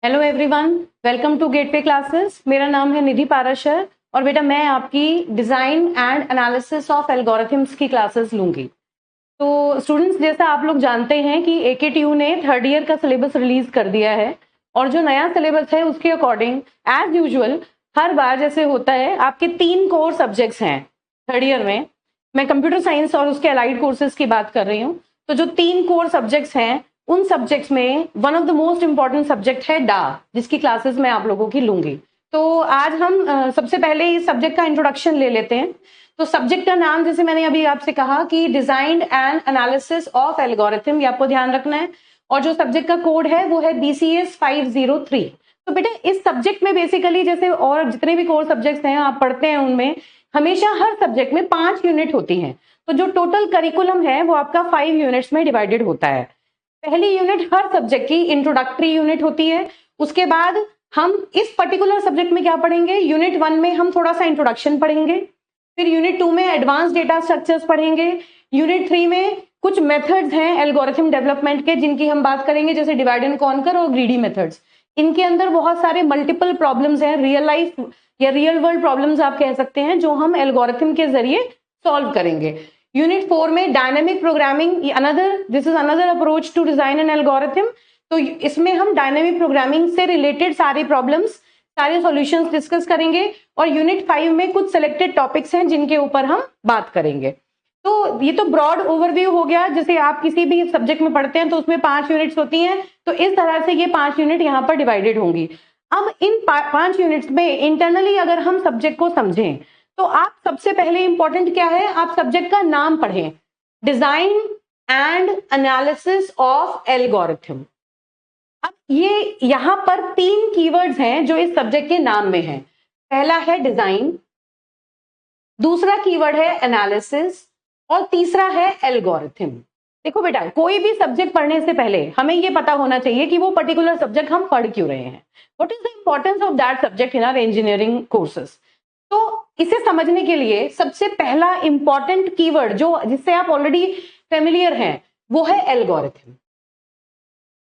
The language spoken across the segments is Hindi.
Hello everyone, welcome to Gateway classes. मेरा नाम है निधि पाराशर और बेटा मैं आपकी design and analysis of algorithms की क्लासेस लूँगी। तो स्टूडेंट्स, जैसा आप लोग जानते हैं कि एकेटीयू ने थर्ड ईयर का सिलेबस रिलीज कर दिया है और जो नया सिलेबस है उसके अकॉर्डिंग एज यूजुअल हर बार जैसे होता है आपके 3 कोर सब्जेक्ट्स हैं थर्ड ईयर में। मैं कंप्यूटर साइंस और उसके अलाइड कोर्सेज की बात कर रही हूँ। तो जो 3 कोर सब्जेक्ट्स हैं उन सब्जेक्ट्स में one of the most important subject है डा, जिसकी क्लासेस मैं आप लोगों की लूंगी। तो आज हम सबसे पहले इस सब्जेक्ट का इंट्रोडक्शन ले लेते हैं। तो सब्जेक्ट का नाम जैसे मैंने अभी आपसे कहा कि design and analysis of algorithm, ये आपको ध्यान रखना है। और जो सब्जेक्ट का कोड है वो है BCS 503। तो बेटा इस सब्जेक्ट में बेसिकली जैसे और जितने भी कोर सब्जेक्ट्स हैं आप पढ़ते हैं उनमें हमेशा हर सब्जेक्ट में 5 यूनिट होती हैं। तो जो टोटल करिकुलम है वो आपका 5 यूनिट्स में डिवाइडेड होता है। पहली यूनिट हर सब्जेक्ट की इंट्रोडक्टरी यूनिट होती है। उसके बाद हम इस पर्टिकुलर सब्जेक्ट में क्या पढ़ेंगे, यूनिट 1 में हम थोड़ा सा इंट्रोडक्शन पढ़ेंगे, फिर यूनिट 2 में एडवांस डेटा स्ट्रक्चर्स पढ़ेंगे, यूनिट 3 में कुछ मेथड्स हैं एल्गोरिथम डेवलपमेंट के जिनकी हम बात करेंगे, जैसे डिवाइड एंड कॉन्कर और ग्रीडी मेथड्स। इनके अंदर बहुत सारे मल्टीपल प्रॉब्लम्स हैं, रियल लाइफ या रियल वर्ल्ड प्रॉब्लम्स आप कह सकते हैं, जो हम एल्गोरिथम के जरिए सॉल्व करेंगे। यूनिट 4 में dynamic programming, this is another approach to design an algorithm. तो इसमें हम डायनेमिक प्रोग्रामिंग से रिलेटेड सारे प्रॉब्लम्स, सारे सॉल्यूशंस डिस्कस करेंगे। और यूनिट 5 में कुछ सिलेक्टेड टॉपिक्स हैं जिनके ऊपर हम बात करेंगे। तो ये तो ब्रॉड ओवरव्यू हो गया, जैसे आप किसी भी सब्जेक्ट में पढ़ते हैं तो उसमें 5 यूनिट्स होती हैं, तो इस तरह से ये 5 यूनिट यहाँ पर डिवाइडेड होंगी। अब इन 5 यूनिट्स में इंटरनली अगर हम सब्जेक्ट को समझें तो आप सबसे पहले इंपॉर्टेंट क्या है, आप सब्जेक्ट का नाम पढ़ें, design and analysis of algorithm. अब ये यहां पर 3 कीवर्ड्स हैं जो इस सब्जेक्ट के नाम में हैं। पहला है डिजाइन, दूसरा कीवर्ड है एनालिसिस और तीसरा है एल्गोरिथम। देखो बेटा, कोई भी सब्जेक्ट पढ़ने से पहले हमें यह पता होना चाहिए कि वो पर्टिकुलर सब्जेक्ट हम पढ़ क्यों रहे हैं, what is the importance of that subject in our engineering courses. तो इसे समझने के लिए सबसे पहला इंपॉर्टेंट कीवर्ड जो जिससे आप ऑलरेडी फेमिलियर हैं वो है एल्गोरिथम।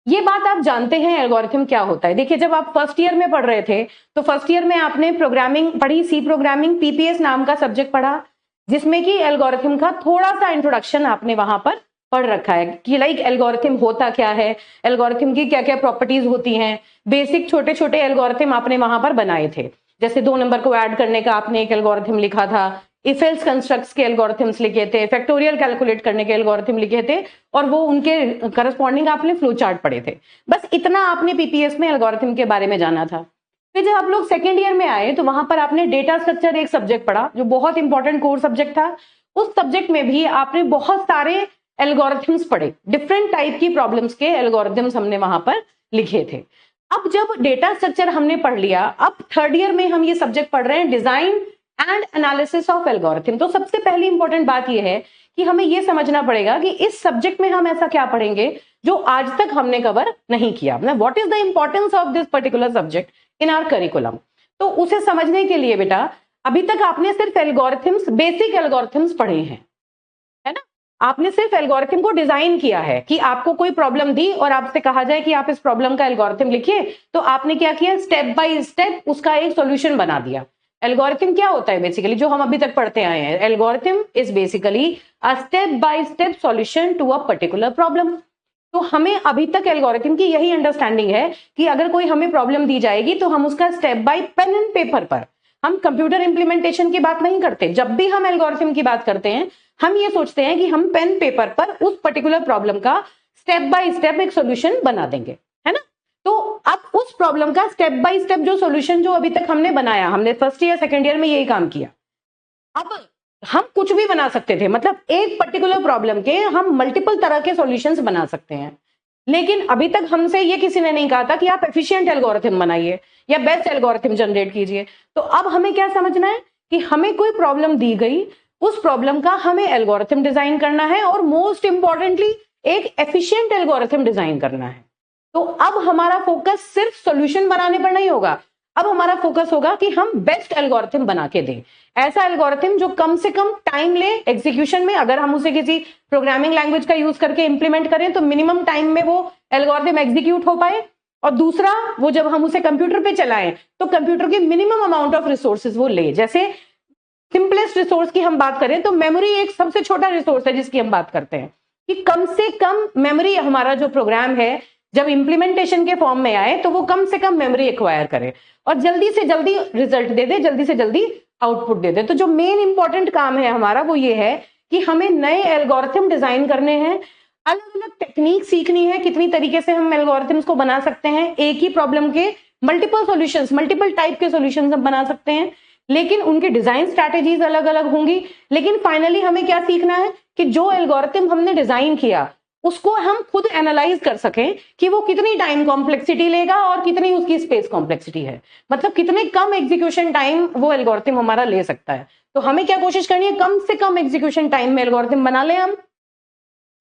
ये बात आप जानते हैं एल्गोरिथम क्या होता है। देखिए, जब आप फर्स्ट ईयर में पढ़ रहे थे तो फर्स्ट ईयर में आपने प्रोग्रामिंग पढ़ी, सी प्रोग्रामिंग, PPS नाम का सब्जेक्ट पढ़ा, जिसमें कि एल्गोरिथम का थोड़ा सा इंट्रोडक्शन आपने वहां पर पढ़ रखा है कि लाइक एल्गोरिथम होता क्या है, एल्गोरिथम की क्या क्या प्रॉपर्टीज होती हैं। बेसिक छोटे छोटे एल्गोरिथम आपने वहां पर बनाए थे, जैसे 2 नंबर को ऐड करने का आपने एक एल्गोरिथम लिखा था, इफ एल्स कंस्ट्रक्ट्स के एल्गोरिथम्स लिखे थे, फैक्टोरियल कैलकुलेट करने के एल्गोरिथम लिखे थे, और वो उनके करस्पॉन्डिंग आपने फ्लो चार्ट पढ़े थे। बस इतना आपने PPS में एल्गोरिथम के बारे में जाना था। फिर जब आप लोग सेकेंड ईयर में आए तो वहां पर आपने डेटा स्ट्रक्चर एक सब्जेक्ट पढ़ा जो बहुत इंपॉर्टेंट कोर सब्जेक्ट था। उस सब्जेक्ट में भी आपने बहुत सारे एल्गोरिथम्स पढ़े, डिफरेंट टाइप की प्रॉब्लम्स के एल्गोरिथम्स हमने वहां पर लिखे थे। अब जब डेटा स्ट्रक्चर हमने पढ़ लिया, अब थर्ड ईयर में हम ये सब्जेक्ट पढ़ रहे हैं design and analysis of algorithm. तो सबसे पहली इंपॉर्टेंट बात यह है कि हमें यह समझना पड़ेगा कि इस सब्जेक्ट में हम ऐसा क्या पढ़ेंगे जो आज तक हमने कवर नहीं किया, मतलब what is the importance of this particular subject in our curriculum. तो उसे समझने के लिए बेटा अभी तक आपने सिर्फ एल्गोरिथम्स, बेसिक एल्गोरिथम्स पढ़े हैं, है ना। आपने सिर्फ एल्गोरिथम को डिजाइन किया है कि आपको कोई प्रॉब्लम दी और आपसे कहा जाए कि आप इस प्रॉब्लम का एल्गोरिथम लिखिए, तो आपने क्या किया, स्टेप बाय स्टेप उसका एक सॉल्यूशन बना दिया। एल्गोरिथम क्या होता है बेसिकली, जो हम अभी तक पढ़ते आए हैं, algorithm is basically a step by step solution to a particular problem. तो हमें अभी तक एल्गोरिथम की यही अंडरस्टैंडिंग है कि अगर कोई हमें प्रॉब्लम दी जाएगी तो हम उसका step by pen and paper पर, हम कंप्यूटर इंप्लीमेंटेशन की बात नहीं करते। जब भी हम एल्गोरिथम की बात करते हैं हम ये सोचते हैं कि हम पेन पेपर पर उस पर्टिकुलर प्रॉब्लम का स्टेप बाय स्टेप एक सॉल्यूशन बना देंगे, है ना। तो अब उस प्रॉब्लम का स्टेप बाय स्टेप जो सॉल्यूशन जो अभी तक हमने बनाया, हमने फर्स्ट ईयर सेकेंड ईयर में यही काम किया। अब हम कुछ भी बना सकते थे, मतलब एक पर्टिकुलर प्रॉब्लम के हम मल्टीपल तरह के सॉल्यूशंस बना सकते हैं, लेकिन अभी तक हमसे ये किसी ने नहीं कहा था कि आप एफिशिएंट एल्गोरिथम बनाइए या बेस्ट एल्गोरिथम जनरेट कीजिए। तो अब हमें क्या समझना है कि हमें कोई प्रॉब्लम दी गई, उस प्रॉब्लम का हमें एल्गोरिथम डिजाइन करना है और मोस्ट इंपॉर्टेंटली एक एफिशिएंट एल्गोरिथम डिजाइन करना है। तो अब हमारा फोकस सिर्फ सॉल्यूशन बनाने पर नहीं होगा, अब हमारा फोकस होगा कि हम बेस्ट एल्गोरिथम बना के दें, ऐसा एल्गोरिथम जो कम से कम टाइम ले एग्जीक्यूशन में। अगर हम उसे किसी प्रोग्रामिंग लैंग्वेज का यूज करके इंप्लीमेंट करें तो मिनिमम टाइम में वो एल्गोरिथम एग्जीक्यूट हो पाए, और दूसरा वो जब हम उसे कंप्यूटर पे चलाएं तो कंप्यूटर के मिनिमम अमाउंट ऑफ रिसोर्सेज वो ले। जैसे सिंपलेस्ट रिसोर्स की हम बात करें तो मेमोरी एक सबसे छोटा रिसोर्स है जिसकी हम बात करते हैं कि कम से कम मेमोरी हमारा जो प्रोग्राम है जब इंप्लीमेंटेशन के फॉर्म में आए तो वो कम से कम मेमोरी एक्वायर करे और जल्दी से जल्दी रिजल्ट दे दे, जल्दी से जल्दी आउटपुट दे दे। तो जो मेन इंपॉर्टेंट काम है हमारा वो ये है कि हमें नए एल्गोरिथम डिजाइन करने हैं, अलग अलग टेक्निक सीखनी है, कितनी तरीके से हम एल्गोरिथम्स को बना सकते हैं, एक ही प्रॉब्लम के मल्टीपल सॉल्यूशंस, मल्टीपल टाइप के सॉल्यूशंस हम बना सकते हैं, लेकिन उनकी डिजाइन स्ट्रैटेजीज अलग अलग होंगी। लेकिन फाइनली हमें क्या सीखना है कि जो एल्गोरिथम हमने डिजाइन किया उसको हम खुद एनालाइज कर सकें कि वो कितनी टाइम कॉम्प्लेक्सिटी लेगा और कितनी उसकी स्पेस कॉम्प्लेक्सिटी है, मतलब कितने कम एग्जीक्यूशन टाइम वो एल्गोरिथम हमारा ले सकता है। तो हमें क्या कोशिश करनी है, कम से कम एग्जीक्यूशन टाइम में एल्गोरिथम बना ले हम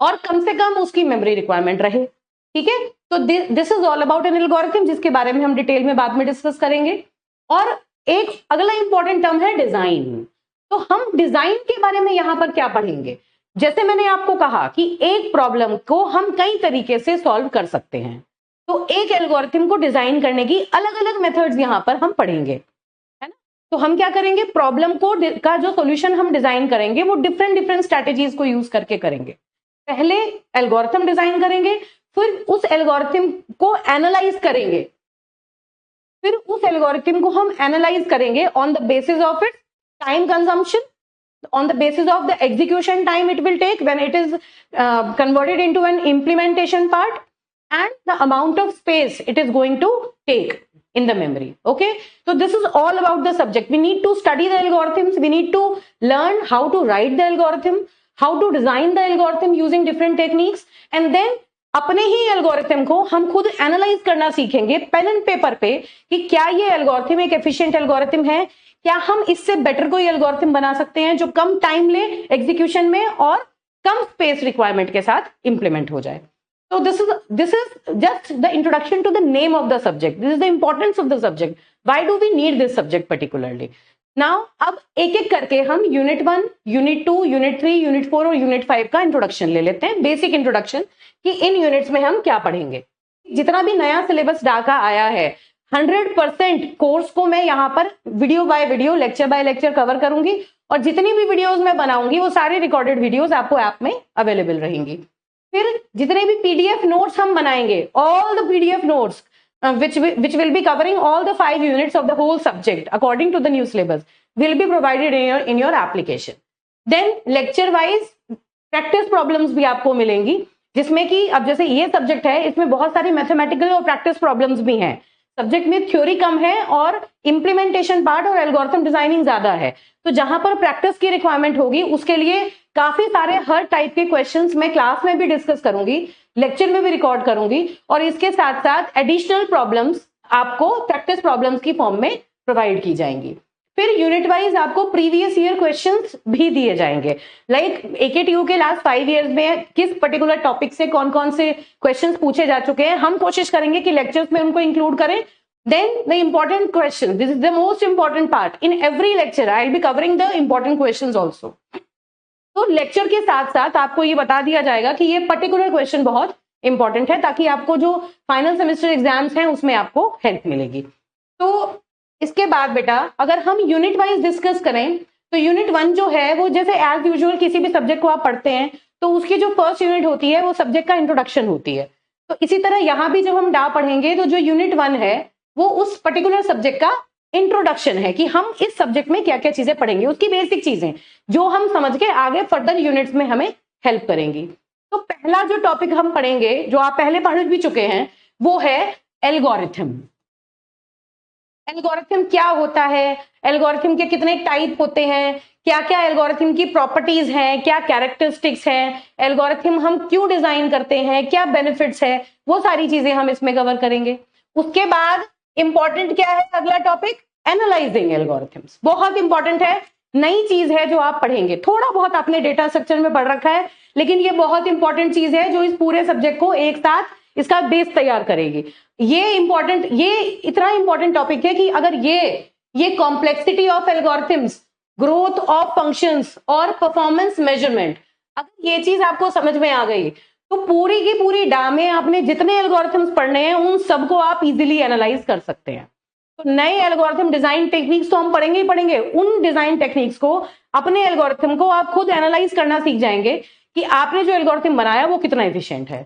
और कम से कम उसकी मेमोरी रिक्वायरमेंट रहे। ठीक है, तो this is all about an algorithm, जिसके बारे में हम डिटेल में बाद में डिस्कस करेंगे। और एक अगला इंपॉर्टेंट टर्म है डिजाइन। तो हम डिजाइन के बारे में यहां पर क्या पढ़ेंगे, जैसे मैंने आपको कहा कि एक प्रॉब्लम को हम कई तरीके से सॉल्व कर सकते हैं, तो एक एल्गोरिथम को डिजाइन करने की अलग अलग मेथड्स यहां पर हम पढ़ेंगे, है ना। तो हम क्या करेंगे, प्रॉब्लम को का जो सॉल्यूशन हम डिजाइन करेंगे वो डिफरेंट डिफरेंट स्ट्रैटेजीज को यूज करके करेंगे। पहले एल्गोरिथम डिजाइन करेंगे, फिर उस एल्गोरिथम को एनालाइज करेंगे, फिर उस एल्गोरिथम को हम एनालाइज करेंगे on the basis of its time consumption, on the basis of the execution time it will take when it is converted into an implementation part, and the amount of space it is going to take in the memory. Okay, so this is all about the subject. We need to study the algorithms, we need to learn how to write the algorithm, how to design the algorithm using different techniques, and then अपने ही एल्गोरिथम को हम खुद एनालाइज करना सीखेंगे पेन एंड पेपर पे कि क्या ये एल्गोरिथम एक एफिशिएंट एल्गोरिथम है, क्या हम इससे बेटर कोई एल्गोरिथम बना सकते हैं जो कम टाइम ले एग्जीक्यूशन में और कम स्पेस रिक्वायरमेंट के साथ इंप्लीमेंट हो जाए। तो this is just the introduction to the name of the subject, this is the importance of the subject, why do we need this subject particularly. Now अब एक एक करके हम यूनिट 1, यूनिट 2, यूनिट 3, यूनिट 4 और यूनिट 5 का इंट्रोडक्शन ले लेते हैं, बेसिक इंट्रोडक्शन कि इन यूनिट्स में हम क्या पढ़ेंगे। जितना भी नया सिलेबस डाका आया है 100% कोर्स को मैं यहाँ पर video by video, lecture by lecture cover करूंगी और जितनी भी वीडियोस मैं बनाऊंगी वो सारी रिकॉर्डेड वीडियोस आपको ऐप में अवेलेबल रहेंगी। फिर जितने भी पीडीएफ नोट्स हम बनाएंगे, all the PDF notes which will be covering all the 5 units of the whole subject according to the new syllabus will be provided in your application. Then lecture wise practice problems भी आपको मिलेंगी, जिसमें कि अब जैसे ये सब्जेक्ट है इसमें बहुत सारी मैथमेटिकल और प्रैक्टिस प्रॉब्लम्स भी हैं। सब्जेक्ट में थ्योरी कम है और इंप्लीमेंटेशन पार्ट और एल्गोरिथम डिजाइनिंग ज्यादा है, तो जहां पर प्रैक्टिस की रिक्वायरमेंट होगी उसके लिए काफी सारे हर टाइप के क्वेश्चंस मैं क्लास में भी डिस्कस करूंगी, लेक्चर में भी रिकॉर्ड करूंगी और इसके साथ साथ एडिशनल प्रॉब्लम्स आपको प्रैक्टिस प्रॉब्लम्स की फॉर्म में प्रोवाइड की जाएंगी। फिर यूनिट वाइज आपको प्रीवियस ईयर क्वेश्चंस भी दिए जाएंगे, लाइक AKTU के लास्ट 5 इयर्स में किस पर्टिकुलर टॉपिक से कौन कौन से क्वेश्चंस पूछे जा चुके हैं, हम कोशिश करेंगे कि लेक्चर्स में उनको इंक्लूड करें। Then the important question, this is the most important part, in every lecture I will be covering the important questions also. तो लेक्चर के साथ साथ आपको ये बता दिया जाएगा कि ये पर्टिकुलर क्वेश्चन बहुत इंपॉर्टेंट है, ताकि आपको जो फाइनल सेमेस्टर एग्जाम्स हैं उसमें आपको हेल्प मिलेगी। तो इसके बाद बेटा अगर हम यूनिट वाइज डिस्कस करें तो यूनिट 1 जो है वो जैसे एज यूजुअल किसी भी सब्जेक्ट को आप पढ़ते हैं तो उसकी जो फर्स्ट यूनिट होती है वो सब्जेक्ट का इंट्रोडक्शन होती है। तो इसी तरह यहाँ भी जब हम डा पढ़ेंगे तो जो यूनिट 1 है वो उस पर्टिकुलर सब्जेक्ट का इंट्रोडक्शन है कि हम इस सब्जेक्ट में क्या क्या चीजें पढ़ेंगे, उसकी बेसिक चीजें जो हम समझ के आगे फर्दर यूनिट्स में हमें हेल्प करेंगी। तो पहला जो टॉपिक हम पढ़ेंगे जो आप पहले पढ़ भी चुके हैं वो है एल्गोरिथम। एल्गोरिथम क्या होता है, एल्गोरिथम के कितने टाइप होते हैं, क्या क्या एल्गोरिथम की प्रॉपर्टीज हैं, क्या कैरेक्टरिस्टिक्स हैं, एल्गोरिथम हम क्यों डिजाइन करते हैं, क्या बेनिफिट्स है, वो सारी चीजें हम इसमें कवर करेंगे। उसके बाद इंपॉर्टेंट क्या है अगला टॉपिक, एनालाइजिंग एल्गोरिथम्स, बहुत इंपॉर्टेंट है, नई चीज है जो आप पढ़ेंगे। थोड़ा बहुत आपने डेटा स्ट्रक्चर में पढ़ रखा है लेकिन ये बहुत इंपॉर्टेंट चीज है जो इस पूरे सब्जेक्ट को एक साथ इसका बेस तैयार करेगी। ये इतना इंपॉर्टेंट टॉपिक है कि अगर ये complexity of algorithms, growth of functions और परफॉर्मेंस मेजरमेंट, अगर ये चीज आपको समझ में आ गई तो पूरी की पूरी डा में आपने जितने एल्गोरिथम्स पढ़ने हैं उन सबको आप इजीली एनालाइज कर सकते हैं। तो नए एल्गोरिथम डिजाइन टेक्निक्स तो हम पढ़ेंगे ही पढ़ेंगे, उन डिजाइन टेक्निक्स को, अपने एल्गोरिथम को आप खुद एनालाइज करना सीख जाएंगे कि आपने जो एल्गोरिथम बनाया वो कितना एफिशिएंट है।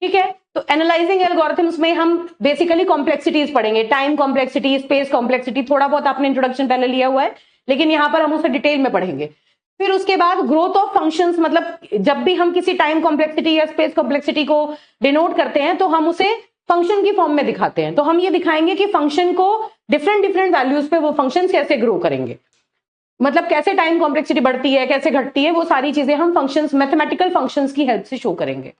ठीक है, तो एनालाइजिंग एल्गोरिथम्स में हम बेसिकली कॉम्प्लेक्सिटीज पढ़ेंगे, टाइम कॉम्प्लेक्सिटी, स्पेस कॉम्प्लेक्सिटी, थोड़ा बहुत आपने इंट्रोडक्शन पहले लिया हुआ है, लेकिन यहां पर हम उसे डिटेल में पढ़ेंगे। फिर उसके बाद ग्रोथ ऑफ फंक्शंस, मतलब जब भी हम किसी टाइम कॉम्प्लेक्सिटी या स्पेस कॉम्प्लेक्सिटी को डिनोट करते हैं तो हम उसे फंक्शन की फॉर्म में दिखाते हैं। तो हम ये दिखाएंगे कि फंक्शन को डिफरेंट डिफरेंट वैल्यूज पे वो फंक्शंस कैसे ग्रो करेंगे, मतलब कैसे टाइम कॉम्प्लेक्सिटी बढ़ती है, कैसे घटती है, वो सारी चीजें हम फंक्शंस, मैथमेटिकल फंक्शंस की हेल्प से शो करेंगे।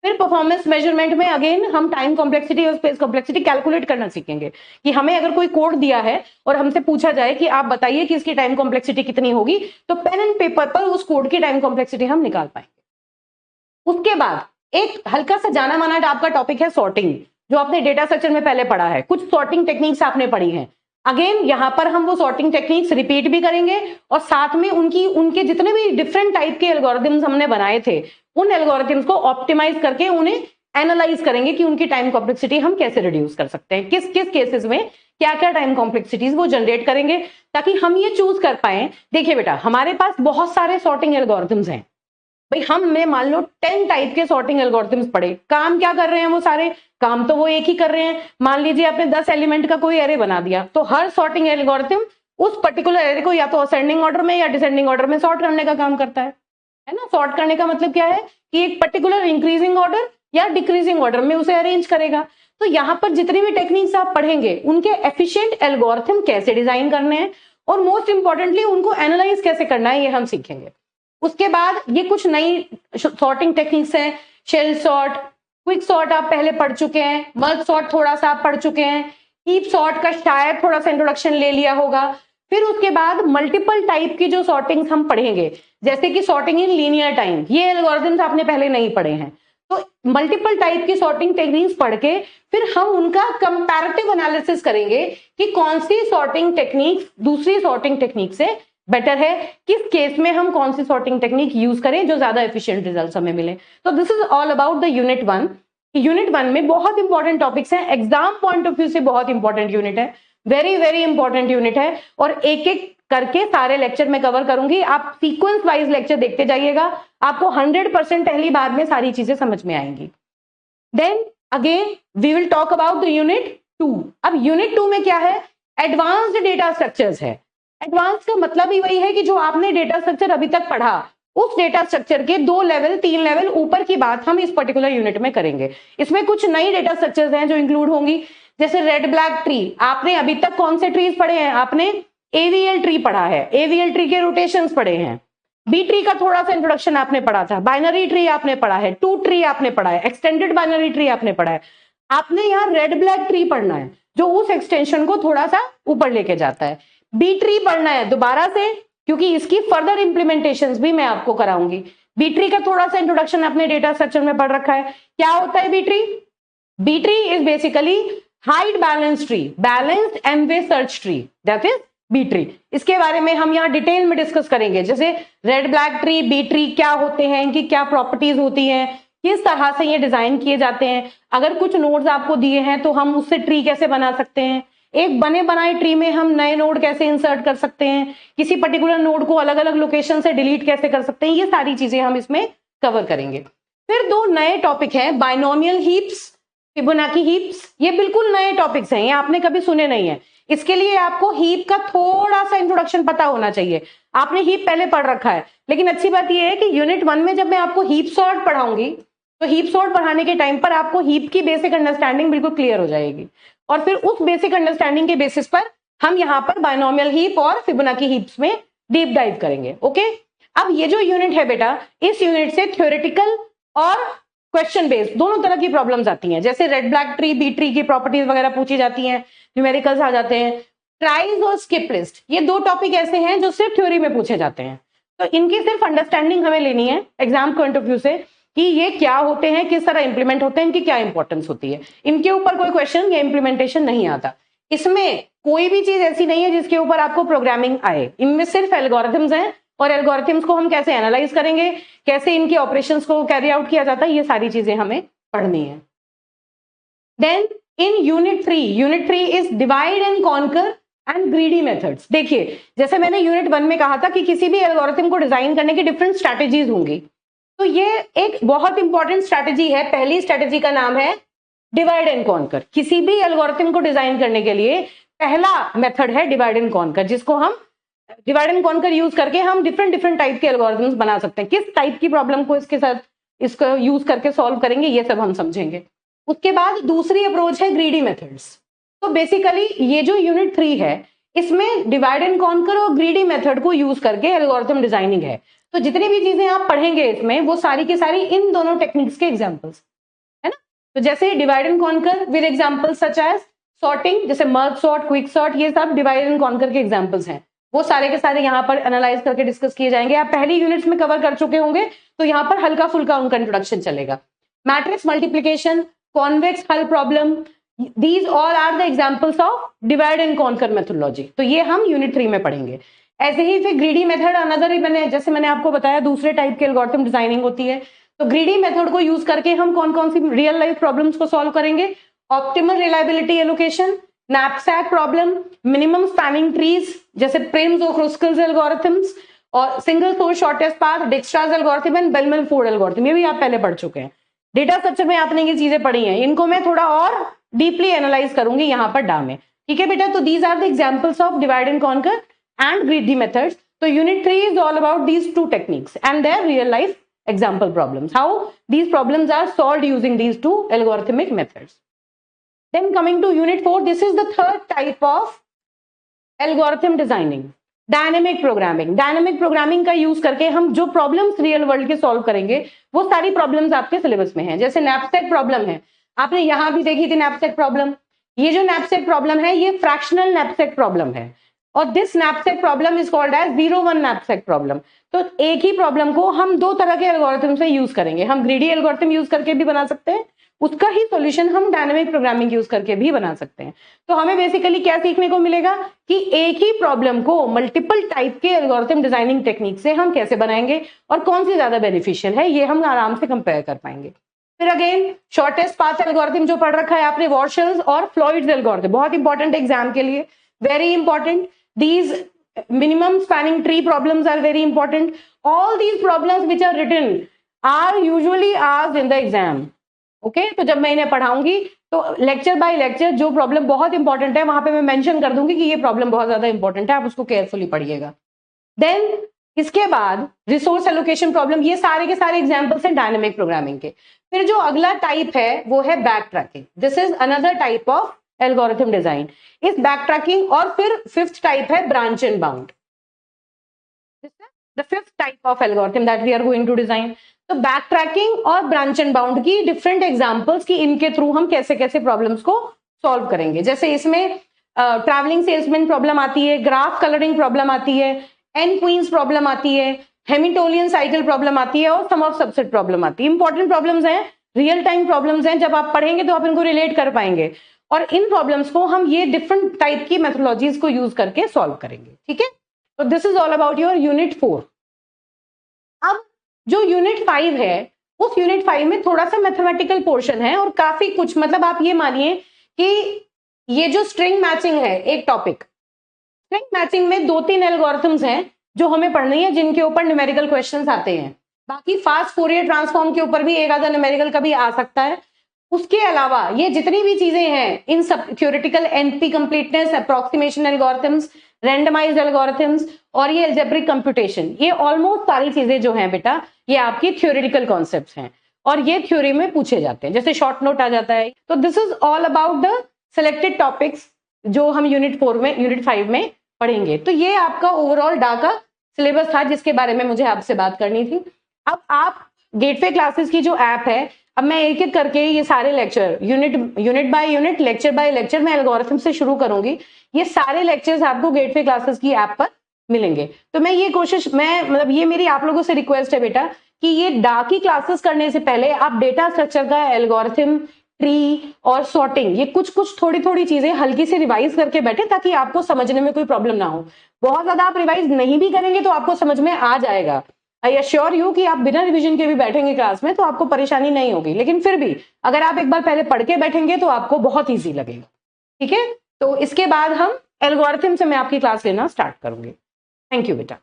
फिर परफॉर्मेंस मेजरमेंट में अगेन हम टाइम कॉम्प्लेक्सिटी और स्पेस कॉम्प्लेक्सिटी कैलकुलेट करना सीखेंगे कि हमें अगर कोई कोड दिया है और हमसे पूछा जाए कि आप बताइए कि इसकी टाइम कॉम्प्लेक्सिटी कितनी होगी, तो पेन एंड पेपर पर उस कोड की टाइम कॉम्प्लेक्सिटी हम निकाल पाएंगे। उसके बाद एक हल्का सा जाना माना आपका टॉपिक है सॉर्टिंग, जो आपने डेटा स्ट्रक्चर में पहले पढ़ा है, कुछ सॉर्टिंग टेक्निक्स आपने पढ़ी हैं। अगेन यहां पर हम वो सॉर्टिंग टेक्निक्स रिपीट भी करेंगे और साथ में उनके जितने भी डिफरेंट टाइप के एल्गोरिथम्स हमने बनाए थे उन एल्गोरिथम्स को ऑप्टिमाइज करके उन्हें एनालाइज करेंगे कि उनकी टाइम कॉम्प्लेक्सिटी हम कैसे रिड्यूस कर सकते हैं, किस किस केसेस में क्या क्या टाइम कॉम्प्लेक्सिटीज वो जनरेट करेंगे, ताकि हम ये चूज कर पाए। देखिए बेटा, हमारे पास बहुत सारे सॉर्टिंग एल्गोरिथम्स हैं भाई, हमने मान लो 10 टाइप के सॉर्टिंग एल्गोरिथम्स पढ़े, काम क्या कर रहे हैं वो सारे, काम तो वो एक ही कर रहे हैं। मान लीजिए आपने 10 एलिमेंट का कोई एरे बना दिया, तो हर सॉर्टिंग एल्गोरिथम उस पर्टिकुलर एरे को या तो असेंडिंग ऑर्डर में या डिसेंडिंग ऑर्डर में सॉर्ट करने का काम करता है ना। सॉर्ट करने का मतलब क्या है कि एक पर्टिकुलर इंक्रीजिंग ऑर्डर या डिक्रीजिंग ऑर्डर में उसे अरेंज करेगा। तो यहां पर जितनी भी टेक्निक्स आप पढ़ेंगे उनके एफिशिएंट एल्गोरिथम कैसे डिजाइन करने हैं और मोस्ट इंपॉर्टेंटली उनको एनालाइज कैसे करना है, ये हम सीखेंगे। उसके बाद ये कुछ नई सॉर्टिंग टेक्निक्स हैं, शेल सॉर्ट, क्विक सॉर्ट आप पहले पढ़ चुके हैं, मर्ज सॉर्ट थोड़ा सा आप पढ़ चुके हैं, हीप सॉर्ट का शायद थोड़ा सा इंट्रोडक्शन ले लिया होगा। फिर उसके बाद मल्टीपल टाइप की जो सॉर्टिंग्स हम पढ़ेंगे, जैसे कि सॉर्टिंग इन लीनियर टाइम, ये एल्गोरिथम्स आपने पहले नहीं पढ़े हैं। तो मल्टीपल टाइप की सॉर्टिंग टेक्निक्स पढ़ के फिर हम उनका कंपैरेटिव एनालिसिस करेंगे कि कौन सी सॉर्टिंग टेक्निक दूसरी सॉर्टिंग टेक्निक से बेटर है, किस केस में हम कौन सी सॉर्टिंग टेक्निक यूज करें जो ज्यादा एफिशिएंट रिजल्ट्स हमें मिले। तो this is all about the unit 1। Unit 1 में बहुत इंपॉर्टेंट टॉपिक्स हैं, एग्जाम पॉइंट ऑफ व्यू से बहुत इंपॉर्टेंट यूनिट है, वेरी वेरी इंपॉर्टेंट यूनिट है, और एक एक करके सारे लेक्चर में कवर करूंगी। आप सीक्वेंस वाइज लेक्चर देखते जाइएगा, आपको 100% पहली बार में सारी चीजें समझ में आएंगी। Then again we will talk about the unit 2। अब यूनिट 2 में क्या है, एडवांस्ड डेटा स्ट्रक्चर्स है। एडवांस का मतलब ही वही है कि जो आपने डेटा स्ट्रक्चर अभी तक पढ़ा उस डेटा स्ट्रक्चर के 2 लेवल 3 लेवल ऊपर की बात हम इस पर्टिकुलर यूनिट में करेंगे। इसमें कुछ नई डेटा स्ट्रक्चर्स हैं जो इंक्लूड होंगी, जैसे रेड ब्लैक ट्री। आपने अभी तक कौन से ट्रीज पढ़े हैं, आपने एवीएल ट्री पढ़ा है, एवीएल ट्री के रोटेशंस पढ़े हैं, बी ट्री का थोड़ा सा इंट्रोडक्शन आपने पढ़ा था, बाइनरी ट्री आपने पढ़ा है, टू ट्री आपने पढ़ा है, एक्सटेंडेड बाइनरी ट्री आपने पढ़ा है। आपने यहाँ रेड ब्लैक ट्री पढ़ना है जो उस एक्सटेंशन को थोड़ा सा ऊपर लेके जाता है। बी ट्री पढ़ना है दोबारा से, क्योंकि इसकी फर्दर इंप्लीमेंटेशंस भी मैं आपको कराऊंगी। बी ट्री का थोड़ा सा इंट्रोडक्शन अपने डेटा स्ट्रक्चर में पढ़ रखा है। क्या होता है B tree? B tree is basically height balance tree, balanced M way search tree, that is B tree. इसके बारे में हम यहाँ डिटेल में डिस्कस करेंगे, जैसे red black tree, B tree क्या होते हैं, इनकी क्या प्रॉपर्टीज होती हैं, किस तरह से ये डिजाइन किए जाते हैं, अगर कुछ नोड्स आपको दिए हैं तो हम उससे ट्री कैसे बना सकते हैं, एक बने बनाए ट्री में हम नए नोड कैसे इंसर्ट कर सकते हैं, किसी पर्टिकुलर नोड को अलग अलग लोकेशन से डिलीट कैसे कर सकते हैं, ये सारी चीजें हम इसमें कवर करेंगे। फिर 2 नए टॉपिक हैं, बाइनोमियल हीप्स, फिबोनाची हीप्स। ये बिल्कुल नए टॉपिक्स हैं, ये आपने कभी सुने नहीं है। इसके लिए आपको हीप का थोड़ा सा इंट्रोडक्शन पता होना चाहिए। आपने हीप पहले पढ़ रखा है, लेकिन अच्छी बात यह है कि यूनिट 1 में जब मैं आपको हीप सॉर्ट पढ़ाऊंगी तो हीप सॉर्ट पढ़ाने के टाइम पर आपको हीप की बेसिक अंडरस्टैंडिंग बिल्कुल क्लियर हो जाएगी, और फिर उस बेसिक अंडरस्टैंडिंग के बेसिस पर हम यहाँ पर बाइनोमियल हीप और फिबोनाची हीप्स में डीप डाइव करेंगे। ओके, अब ये जो यूनिट है बेटा, इस यूनिट से थ्योरेटिकल और क्वेश्चन बेस्ड दोनों तरह की प्रॉब्लम्स आती हैं। जैसे red black tree, B tree की प्रॉपर्टीज वगैरह पूछी जाती हैं, न्यूमेरिकल्स आ जाते हैं। ट्राइज और स्किप लिस्ट, ये 2 टॉपिक ऐसे हैं जो सिर्फ थ्योरी में पूछे जाते हैं, तो इनकी सिर्फ अंडरस्टैंडिंग हमें लेनी है एग्जाम पॉइंट ऑफ व्यू से कि ये क्या होते हैं, किस तरह इंप्लीमेंट होते हैं, इनकी क्या इंपॉर्टेंस होती है। इनके ऊपर कोई क्वेश्चन या इंप्लीमेंटेशन नहीं आता। इसमें कोई भी चीज ऐसी नहीं है जिसके ऊपर आपको प्रोग्रामिंग आए, इनमें सिर्फ एल्गोरिथम्स हैं और एल्गोरिथम्स को हम कैसे एनालाइज करेंगे, कैसे इनके ऑपरेशंस को कैरी आउट किया जाता है, ये सारी चीजें हमें पढ़नी है। Then in unit 3 is divide and conquer and greedy methods. देखिए, जैसे मैंने यूनिट 1 में कहा था कि किसी भी एल्गोरिथम को डिजाइन करने की डिफरेंट स्ट्रैटेजीज होंगी, तो ये एक बहुत इंपॉर्टेंट स्ट्रैटेजी है। पहली स्ट्रैटेजी का नाम है डिवाइड एंड कॉन्कर। किसी भी एल्गोरिथम को डिजाइन करने के लिए पहला मेथड है डिवाइड एंड कॉन्कर, जिसको हम डिवाइड एंड कॉन्कर यूज करके हम डिफरेंट टाइप के एल्गोरिथम्स बना सकते हैं। किस टाइप की प्रॉब्लम को इसके साथ इसको यूज करके सॉल्व करेंगे, ये सब हम समझेंगे। उसके बाद दूसरी अप्रोच है ग्रीडी मेथड्स। तो बेसिकली ये जो यूनिट 3 है, इसमें डिवाइड एंड कॉन्कर और ग्रीडी मेथड को यूज करके एल्गोरिथम डिजाइनिंग है। तो जितनी भी चीजें आप पढ़ेंगे इसमें, वो सारी की सारी इन दोनों टेक्निक्स के एग्जांपल्स है ना। तो जैसे divide and conquer with examples such as sorting, जैसे मर्ज सॉर्ट, क्विक सॉर्ट, ये सब डिवाइड एंड कॉन्कर के एग्जांपल्स हैं। वो सारे के सारे यहाँ पर एनालाइज करके डिस्कस किए जाएंगे। आप पहली यूनिट्स में कवर कर चुके होंगे, तो यहाँ पर हल्का फुल्का उनका इंट्रोडक्शन चलेगा। मैट्रिक्स मल्टीप्लीकेशन, कॉन्वेक्स हल problem, these all are the examples of divide and conquer methodology। तो ये हम यूनिट 3 में पढ़ेंगे। ऐसे ही फिर ग्रीडी मेथड अनदर, जैसे मैंने आपको बताया दूसरे टाइप के एल्गोरिथम डिजाइनिंग होती है। तो ग्रीडी मेथड को यूज करके हम कौन कौन सी रियल लाइफ प्रॉब्लम्स को सॉल्व करेंगे? Optimal reliability allocation, knapsack problem, minimum spanning trees जैसे प्रिम्स और क्रुस्कल्स एल्गोरिथम्स, और single source shortest path, Dijkstra's algorithm and Bellman Ford algorithm, ये भी आप पहले पढ़ चुके हैं। डेटा स्ट्रक्चर में आपने ये चीजें पढ़ी हैं, इनको मैं थोड़ा और डीपली एनालाइज करूंगी यहाँ पर डा में। ठीक है बेटा, तो these are the examples of divide and conquer and greedy methods. तो unit 3 is all about these two techniques and their real life example problems, how these problems are solved using these two algorithmic methods. Then coming to unit 4, this is the third type of algorithm designing, dynamic programming। dynamic programming का यूज करके हम जो प्रॉब्लम्स रियल वर्ल्ड के सॉल्व करेंगे, वो सारी प्रॉब्लम्स आपके सिलेबस में हैं। जैसे नैपसैक प्रॉब्लम है, आपने यहां भी देखी थी नैपसैक प्रॉब्लम। ये जो नैपसैक प्रॉब्लम है, ये फ्रैक्शनल नैपसैक प्रॉब्लम है, और this knapsack problem is called as 0-1 knapsack problem. तो एक ही प्रॉब्लम को हम दो तरह के एल्गोरिथम से यूज करेंगे। हम ग्रीडी एल्गोरिथम यूज करके भी बना सकते हैं, उसका ही सॉल्यूशन हम डायनामिक प्रोग्रामिंग यूज करके भी बना सकते हैं। तो हमें बेसिकली क्या सीखने को मिलेगा कि एक ही प्रॉब्लम को मल्टीपल टाइप के एल्गोरिथम डिजाइनिंग टेक्निक से हम कैसे बनाएंगे और कौन सी ज्यादा बेनिफिशियल है, ये हम आराम से कंपेयर कर पाएंगे। फिर अगेन शॉर्टेस्ट पाथ एल्गोरिथम जो पढ़ रखा है आपने, वॉर्शल्स और फ्लॉइड्स एल्गोरिथम, बहुत इंपॉर्टेंट एग्जाम के लिए, very important. These minimum spanning tree problems are very important. All these problems which are written are usually asked in the exam. Okay? तो जब मैं इन्हें पढ़ाऊंगी तो लेक्चर बाय लेक्चर जो प्रॉब्लम बहुत इंपॉर्टेंट है, वहां पे मैं मेंशन कर दूंगी कि ये प्रॉब्लम बहुत ज्यादा इंपॉर्टेंट है, आप उसको केयरफुली पढ़िएगा। देन इसके बाद रिसोर्स एलोकेशन प्रॉब्लम, ये सारे के सारे एग्जाम्पल्स हैं डायनेमिक प्रोग्रामिंग के। फिर जो अगला टाइप है वो है backtracking. This is another type of algorithm design, इस बैक ट्रैकिंग। और फिर फिफ्थ टाइप है branch and bound, the fifth type of algorithm that we are going to design. तो बैक ट्रैकिंग और ब्रांच एंड बाउंड की डिफरेंट एग्जांपल्स की इनके थ्रू हम कैसे कैसे प्रॉब्लम्स को सॉल्व करेंगे। जैसे इसमें ट्रैवलिंग सेल्समैन प्रॉब्लम आती है, ग्राफ कलरिंग प्रॉब्लम आती है, एन क्वींस प्रॉब्लम आती है, हेमिटोलियन साइकिल प्रॉब्लम आती है, और सम ऑफ सबसेट प्रॉब्लम आती है। इंपॉर्टेंट प्रॉब्लम्स हैं, रियल टाइम प्रॉब्लम्स हैं, जब आप पढ़ेंगे तो आप इनको रिलेट कर पाएंगे, और इन प्रॉब्लम्स को हम ये डिफरेंट टाइप की मेथोडोलॉजीज को यूज करके सॉल्व करेंगे। ठीक है, तो this is all about your unit 4। अब जो यूनिट 5 है, उस यूनिट 5 में थोड़ा सा मैथमेटिकल पोर्शन है और काफी कुछ, मतलब आप ये मानिए कि ये जो स्ट्रिंग मैचिंग है एक टॉपिक, स्ट्रिंग मैचिंग में 2-3 एल्गोरिथम्स हैं जो हमें पढ़नी है, जिनके ऊपर न्यूमेरिकल क्वेश्चंस आते हैं। बाकी फास्ट फोरियर ट्रांसफॉर्म के ऊपर भी एक आधा न्यूमेरिकल कभी आ सकता है। उसके अलावा ये जितनी भी चीजें हैं, इन सब theoretical NP completeness, approximation algorithms, randomized algorithms और ये अलजेब्रिक कंप्यूटेशन, ये ऑलमोस्ट सारी चीजें जो हैं बेटा, ये आपकी थ्योरेटिकल कॉन्सेप्ट्स हैं और ये थ्योरी में पूछे जाते हैं, जैसे शॉर्ट नोट आ जाता है। तो this is all about the selected topics जो हम यूनिट 5 में पढ़ेंगे। तो ये आपका ओवरऑल डा का सिलेबस था जिसके बारे में मुझे आपसे बात करनी थी। अब आप गेटवे क्लासेस की जो ऐप है, अब मैं एक एक करके ये सारे lecture unit by unit, lecture by lecture मैं एल्गोरिथम से शुरू करूंगी। ये सारे लेक्चर्स आपको गेटवे क्लासेस की ऐप पर मिलेंगे। तो मैं ये कोशिश, मतलब ये मेरी आप लोगों से रिक्वेस्ट है बेटा कि ये डा की क्लासेस करने से पहले आप डेटा स्ट्रक्चर का, एल्गोरिथम ट्री और सॉर्टिंग, ये कुछ कुछ थोड़ी थोड़ी चीजें हल्की से रिवाइज करके बैठे ताकि आपको समझने में कोई प्रॉब्लम ना हो। बहुत ज्यादा आप रिवाइज नहीं भी करेंगे तो आपको समझ में आ जाएगा। आई एश्योर यू कि आप बिना रिवीजन के भी बैठेंगे क्लास में तो आपको परेशानी नहीं होगी, लेकिन फिर भी अगर आप एक बार पहले पढ़ के बैठेंगे तो आपको बहुत ईजी लगेगा। ठीक है, तो इसके बाद हम एल्गोरिथम से मैं आपकी क्लास लेना स्टार्ट करूंगी। थैंक यू बेटा।